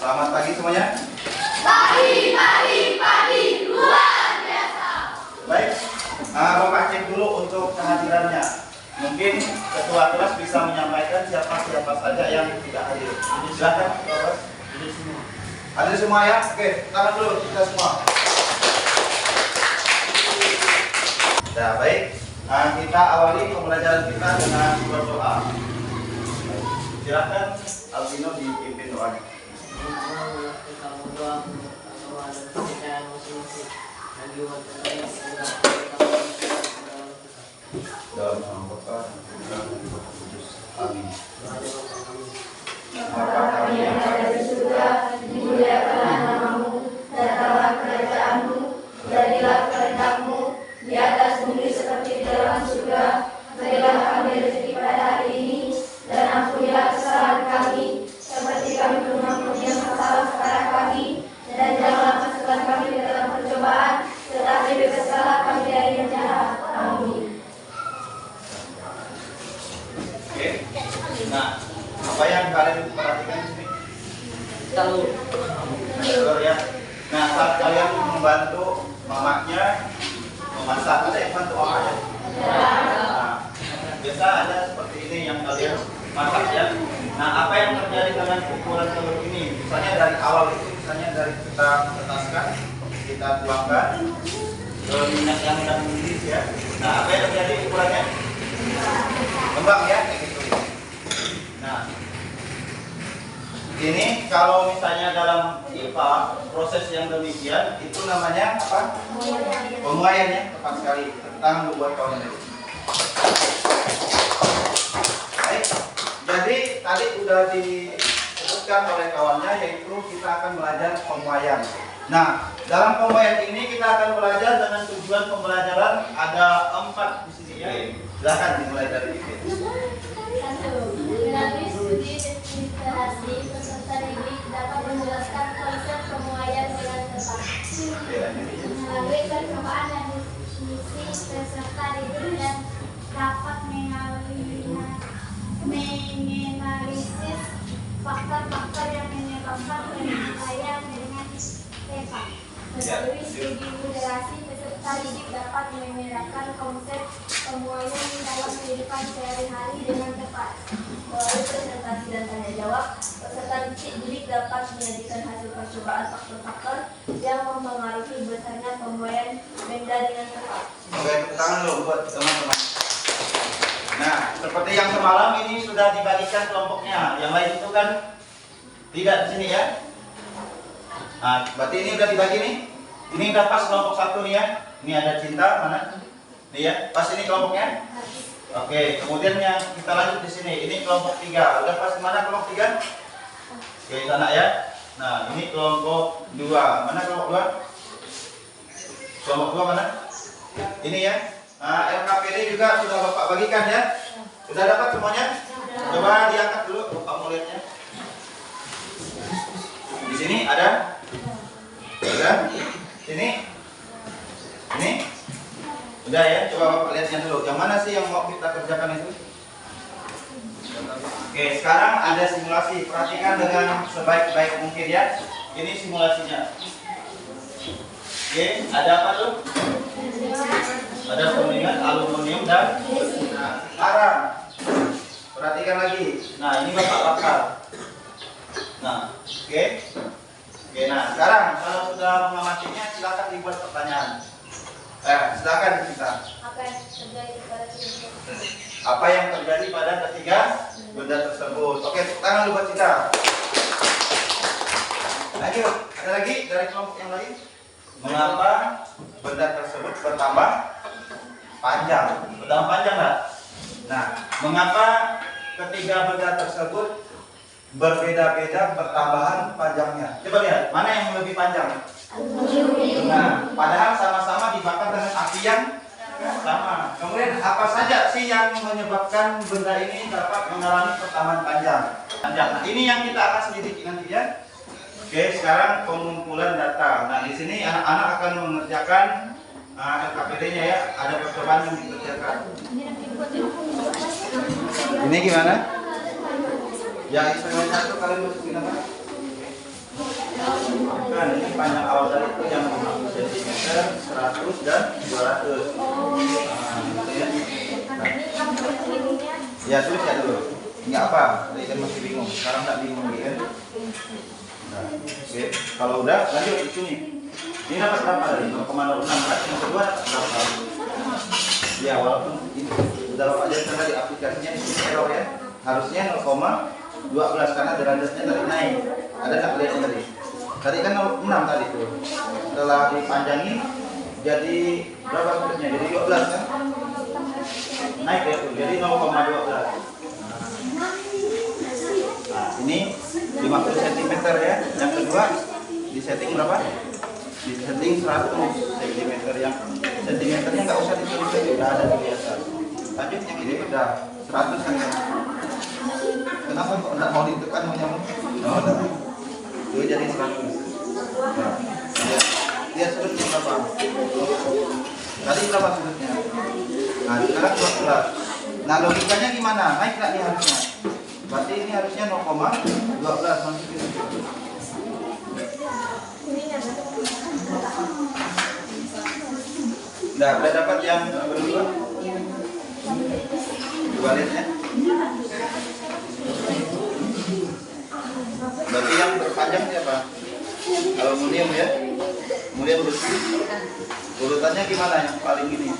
Selamat pagi semuanya. Pagi, luar biasa. Baik, Bapak cek dulu untuk kehadirannya. Mungkin ketua kelas bisa menyampaikan siapa saja yang tidak hadir. Silakan, Bapak. Hadir semua ya? Oke, tangan dulu kita semua. Nah, baik. Kita awali pembelajaran kita dengan berdoa. Silakan Albino dipimpin doanya. Dalam nama Bapa dan Putra dan Roh Kudus. Amin. Bapa kami yang ada di surga, dimuliakanlah namamu, datanglah kerajaanmu, jadilah kehendak-mu di atas bumi seperti di dalam surga. Berilah kami rezeki pada hari ini, dan ampunilah kesalahan kami, seperti kami pun mengampuni yang bersalah kepada kami, dan janganlah masukkan kami ke dalam percobaan, tetapi bebaskanlah kami dari yang jahat. Amin. Oke. Nah, apa yang kalian perhatikan di sini? Telur. Telur ya. Nah, saat kalian membantu mamanya memasak, ada yang bantu mamanya? Nah, biasa ada seperti ini yang kalian masak ya. Nah, apa yang terjadi dengan ukuran telur ini? Misalnya dari awal itu, misalnya dari kita tetaskan, kita tuangkan ke minyak yang sudah mendidih ya. Nah, apa yang terjadi ukurannya? Kembang ya, kayak gitu. Nah, ini kalau misalnya dalam IPA proses yang demikian itu namanya apa? Pemuaian ya, tepat sekali. Tangan buat kawan ini. Baik. Jadi tadi sudah disebutkan oleh kawannya yaitu kita akan belajar pemuaian. Nah, dalam pemuaian ini kita akan belajar dengan tujuan pembelajaran ada 4 di sini ya. Silakan dimulai dari ini. 1. Melalui studi literasi, peserta didik dapat menjelaskan konsep pemuaian dengan tepat. Melalui percobaan dan diskusi, peserta didik dan dapat menganalisis faktor-faktor yang menyebabkan pemuaian dengan tepat. Melalui studi literasi, peserta didik dapat membedakan konsep pemuaian dalam kehidupan sehari-hari dengan tepat. Melalui presentasi dan tanya jawab, peserta didik dapat menyajikan hasil percobaan faktor-faktor yang mempengaruhi besarnya pemuaian benda dengan tepat. Oke, tepuk tangan dulu buat teman-teman. Nah, seperti yang semalam ini sudah dibagikan kelompoknya. Yang lain itu kan tidak di sini ya. Nah, berarti ini udah dibagi nih. Ini udah pas kelompok 1 nih ya. Ini ada cinta mana? Nih ya, pas ini kelompoknya. Oke, kemudian yang kita lanjut di sini. Ini kelompok 3. Udah pas mana kelompok 3? Oke, sana ya. Nah, ini kelompok 2. Mana kelompok 2? Kelompok 2 mana? Ini ya. Nah, LKPD juga sudah Bapak bagikan ya. Sudah dapat semuanya? Coba diangkat dulu, Bapak mau lihatnya. Di sini ada? Ada? Sini? Ini? Udah ya, coba Bapak lihatnya dulu. Yang mana sih yang mau kita kerjakan itu? Oke, sekarang ada simulasi. Perhatikan dengan sebaik-baik mungkin ya. Ini simulasinya. Oke, ada apa tuh? Ada kuningan, aluminium dan sekarang perhatikan lagi. Nah, ini Bapak bakar. Nah, oke. Oke, nah sekarang kalau sudah mengamatinya silakan dibuat pertanyaan. Silakan kita. Apa yang terjadi pada ketiga benda tersebut? Oke, tepuk tangan dulu buat kita. Lagi, ada lagi dari kelompok yang lain? Mengapa benda tersebut bertambah panjang? Bertambah panjang nggak? Nah, mengapa ketiga benda tersebut berbeda-beda pertambahan panjangnya? Coba lihat, mana yang lebih panjang? Nah, padahal sama-sama dibakar dengan api yang sama. Kemudian apa saja sih yang menyebabkan benda ini dapat mengalami pertambahan panjang? Nah, ini yang kita akan selidiki nanti ya. Oke, sekarang pengumpulan data. Nah, di sini anak-anak akan mengerjakan LKPD-nya ya. Ada percobaan yang dikerjakan. Ini gimana? Ya, eksperimen 1 kalian masukin apa? Bukan, ini panjang awal tadi itu yang 50 cm, 100 dan 200. Oh. Nah, gitu ya. Nah, ini yang ininya. Ya, tulis ya dulu. Ini apa? Tadi kan masih bingung. Sekarang nggak bingung lagi kan? Nah, oke. Kalau udah, lanjut itu nih. Ini dapat berapa tadi? 0,06. Yang kedua berapa? Ya, walaupun ini dalam ajaran tadi aplikasinya di sini error ya. Harusnya 0,12 karena derajatnya tadi naik. Ada nggak lihatnya tadi? Tadi kan 0,6 tadi tuh. Setelah dipanjangin jadi berapa sudutnya? Jadi 12 kan? Naik ya tuh. Jadi 0,12. Nah, ini 50 cm ya. Yang kedua di setting berapa? Di setting 100 cm. Yang sentimeternya nggak usah ditulis lagi, udah ada di biasa. Lanjut yang ini udah 100 kan? Kenapa kok nggak mau ditekan maunya? Oh, udah. Itu jadi 100. Nah, lihat sudutnya berapa? Tadi berapa sudutnya? Nah, sekarang 12. Nah, logikanya gimana? Naik nggak nih harusnya? Berarti ini harusnya 0,12 masukin. Nah, udah dapat yang berdua? Baliknya? Berarti yang terpanjang siapa? Aluminium ya? Kemudian besi. Urutannya gimana yang paling ini?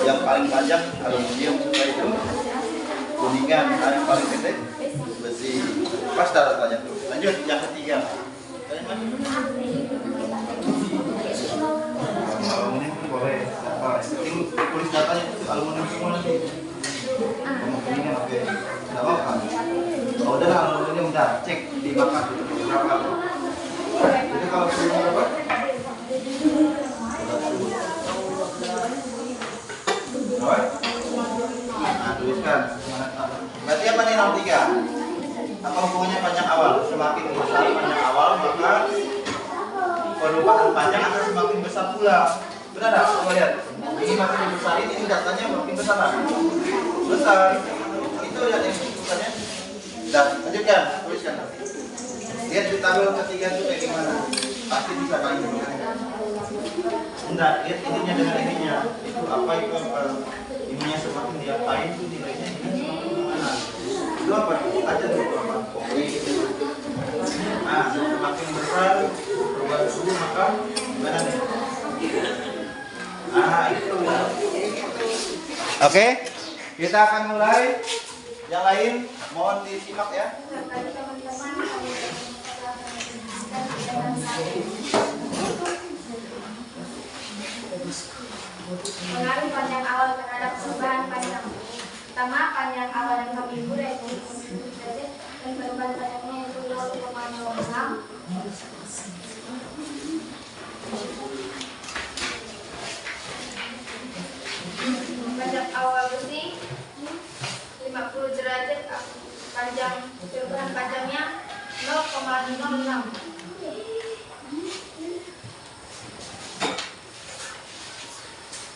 Yang paling panjang aluminium, setelah itu kuningan, yang paling pendek besi. Pas datanya tuh. Lanjut yang ketiga. Aluminium boleh. Apa? Tulis datanya itu aluminium semua nanti. Kuningan oke. Tidak mau kan? Oh, udah aluminium udah cek di makan berapa? Jadi kalau suhu berapa? Nah, tuliskan. Berarti apa nih 03? Apa hubungannya panjang awal? Semakin besar panjang awal, maka perubahan panjang akan semakin besar pula. Benar tak? Coba lihat. Ini makin besar ini datanya makin besar tak? Besar. Itu lihat yang bukannya. Dah, lanjutkan. Tuliskan. Lihat di tabel ketiga itu kayak gimana? Pasti bisa paling benar. Enggak, lihat ininya dengan ininya. Itu apa itu? Ininya semakin diapain tuh nilainya ini semakin mana? Itu apa? Aja dulu apa? Nah, semakin besar perubahan suhu maka gimana nih? Ah, itu. Oke, kita akan mulai. Yang lain mohon disimak ya. Pengaruh panjang awal terhadap perubahan panjang. Pertama, panjang awal yang kami ukur yaitu dan perubahan panjangnya itu 0,06. Panjang awal besi 50 derajat, panjang perubahan panjangnya 0,06.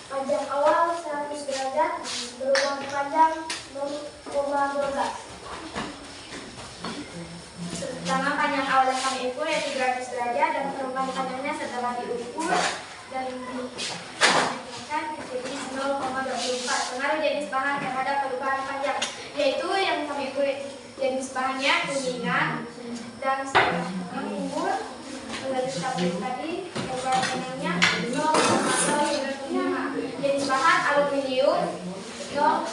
Panjang awal 100 derajat, perubahan panjang 0,12. Pertama, panjang awal yang kami ukur yaitu 100 derajat dan perubahan panjangnya setelah diukur dan dikalikan jadi 0,24. Pengaruh jenis bahan terhadap perubahan panjang yaitu yang kami ukur jenis bahannya kuningan dan setelah diukur tadi perubahan panjangnya 0,05. Jenis bahan aluminium 0,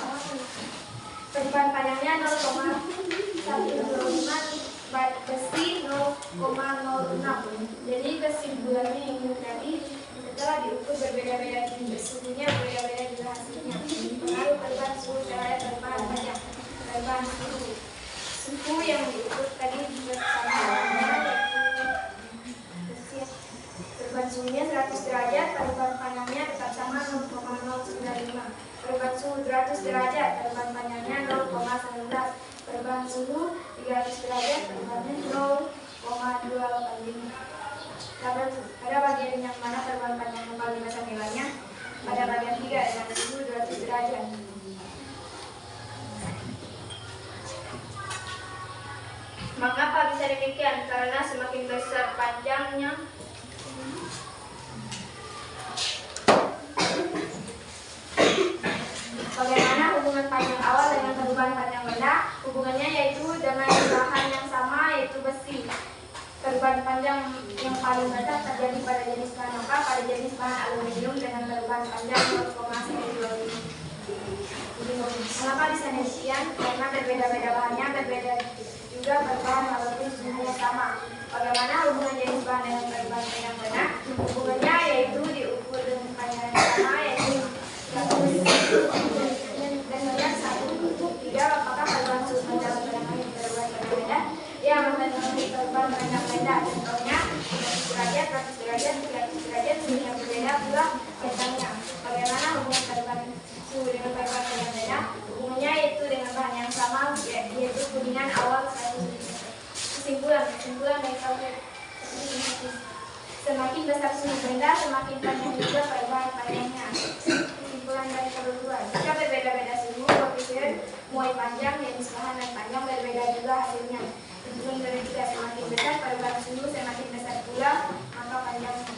perubahan panjangnya 0,105, besi 0,06. Jadi kesimpulannya ini tadi setelah diukur berbeda-beda suhunya, berbeda-beda juga hasilnya. Pengaruh perubahan suhu terhadap perubahan panjang. Perubahan suhu yang diukur tadi bersamaan perubahan suhunya 100 derajat, perubahan panjangnya tetap sama 0,095. Perubahan suhu 100 derajat, perubahan panjangnya 0,19. Perubahan suhu 300 derajat, perubahannya 0,285. Pada bagian yang mana perubahan panjang yang paling besar nilainya? Pada bagian 3 yang suhu 200 derajat. Mengapa bisa demikian? Karena semakin besar panjangnya. Bagaimana hubungan panjang awal dengan perubahan panjang benda? Hubungannya yaitu dengan bahan yang sama, yaitu besi. Perubahan panjang yang paling banyak terjadi pada jenis bahan apa? Pada jenis bahan aluminium dengan perubahan panjang 0,125. Mengapa bisa demikian? Karena berbeda-beda bahannya, berbeda juga berbahan walaupun sebenarnya sama. Bagaimana hubungan jenis bahan dengan perubahan panjang benda? Hubungannya yaitu diukur dengan panjang yang sama, yaitu dan 1/3. Apakah perubahan suhu panjang benda perubahan panjang benda? Ya, mempengaruhi perubahan panjang benda. Contohnya 100 derajat, 100 derajat, 300 derajat, yang berbeda pula bentangnya. Bagaimana hubungan perubahan suhu dengan perubahan panjang benda? Hubungannya yaitu dengan bahan yang sama, yaitu kuningan awal 100. Kesimpulan dari kalkulasi. Semakin besar suhu benda, semakin panjang juga perubahan panjangnya. Kesimpulan dari kedua, jika berbeda-beda suhu, koefisien muai panjang, jenis bahan dan panjang berbeda juga hasilnya. Kesimpulan dari tiga, semakin besar perubahan suhu, semakin besar pula maka panjangnya.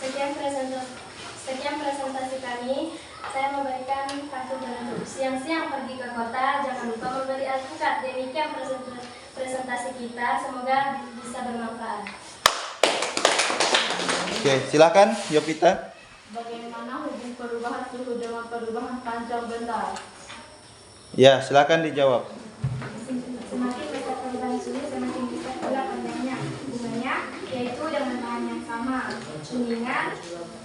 Sekian presentasi kami. Saya memberikan kartu bentuk. Siang-siang pergi ke kota, jangan lupa membeli alpukat. Demikian presentasi kita. Semoga bisa bermanfaat. Oke, silakan Yovita. Bagaimana hubungan perubahan suhu dengan perubahan panjang benda? Ya, silakan dijawab. Semakin besar perubahan suhu, semakin besar pula panjangnya. Hubungannya yaitu dengan bahan yang sama, kuningan,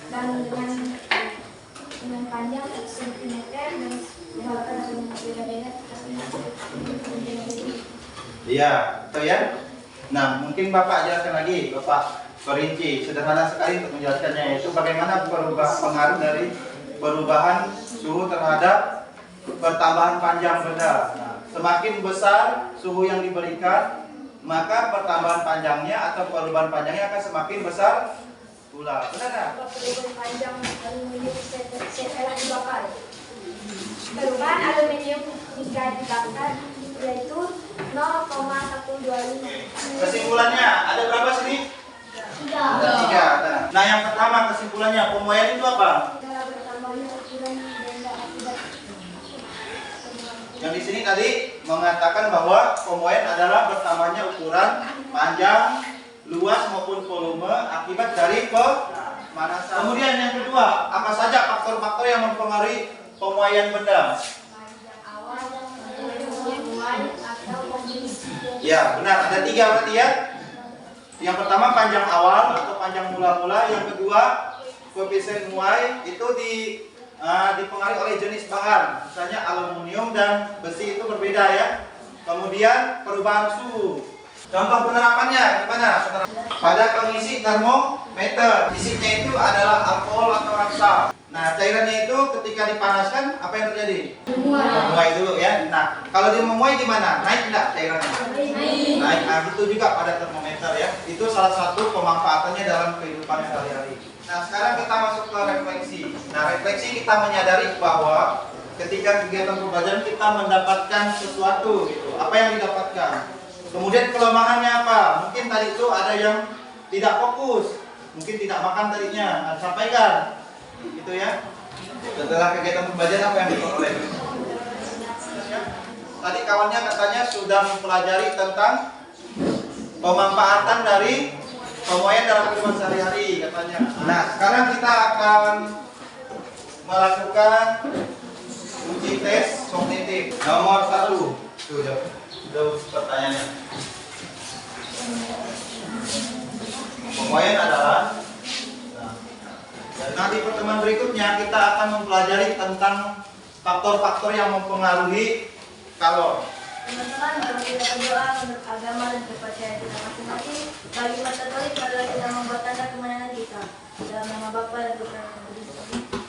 dan dengan panjang 1 cm dan walaupun dengan berbeda-beda. Iya, betul ya. Nah, mungkin Bapak jelaskan lagi, Bapak perinci sederhana sekali untuk menjelaskannya, yaitu bagaimana pengaruh dari perubahan suhu terhadap pertambahan panjang benda. Nah, semakin besar suhu yang diberikan, maka pertambahan panjangnya atau perubahan panjangnya akan semakin besar pula. Benar tak? Perubahan panjang aluminium setelah dibakar. Perubahan aluminium jika dibakar yaitu 0,125. Kesimpulannya ada berapa sini? Ada 3. Nah, yang pertama kesimpulannya pemuaian itu apa? Yang di sini tadi mengatakan bahwa pemuaian adalah bertambahnya ukuran, panjang, luas maupun volume akibat dari pemanasan. Kemudian yang kedua, apa saja faktor-faktor yang mempengaruhi pemuaian benda? Ya, benar. Ada 3 berarti ya. Yang pertama panjang awal atau panjang mula-mula. Yang kedua koefisien muai itu dipengaruhi oleh jenis bahan. Misalnya aluminium dan besi itu berbeda ya. Kemudian perubahan suhu. Contoh penerapannya gimana? Pada pengisi termometer, isinya itu adalah alkohol atau raksa. Nah, cairannya itu ketika dipanaskan apa yang terjadi? Memuai dulu ya. Nah, kalau dia memuai gimana? Naik enggak cairannya? Naik. Nah, itu juga pada termometer ya. Itu salah satu pemanfaatannya dalam kehidupan sehari-hari. Nah, sekarang kita masuk ke refleksi. Nah, refleksi kita menyadari bahwa ketika kegiatan pembelajaran kita mendapatkan sesuatu gitu. Apa yang didapatkan? Kemudian kelemahannya apa? Mungkin tadi itu ada yang tidak fokus, mungkin tidak makan tadinya. Nah, sampaikan, gitu ya. Setelah kegiatan pembelajaran apa yang diperoleh? Tadi kawannya katanya sudah mempelajari tentang pemanfaatan dari pemuaian dalam kehidupan sehari-hari katanya. Nah, sekarang kita akan melakukan uji tes kognitif nomor 1. Sudah pertanyaannya. Pemuaian adalah, nah di pertemuan berikutnya kita akan mempelajari tentang faktor-faktor yang mempengaruhi kalor. Teman-teman, mari kita berdoa menurut agama dan kepercayaan kita masing-masing. Bagi umat Katolik adalah kita membuat tanda kemenangan kita. Dalam nama Bapa dan Putra dan Roh Kudus. Amin.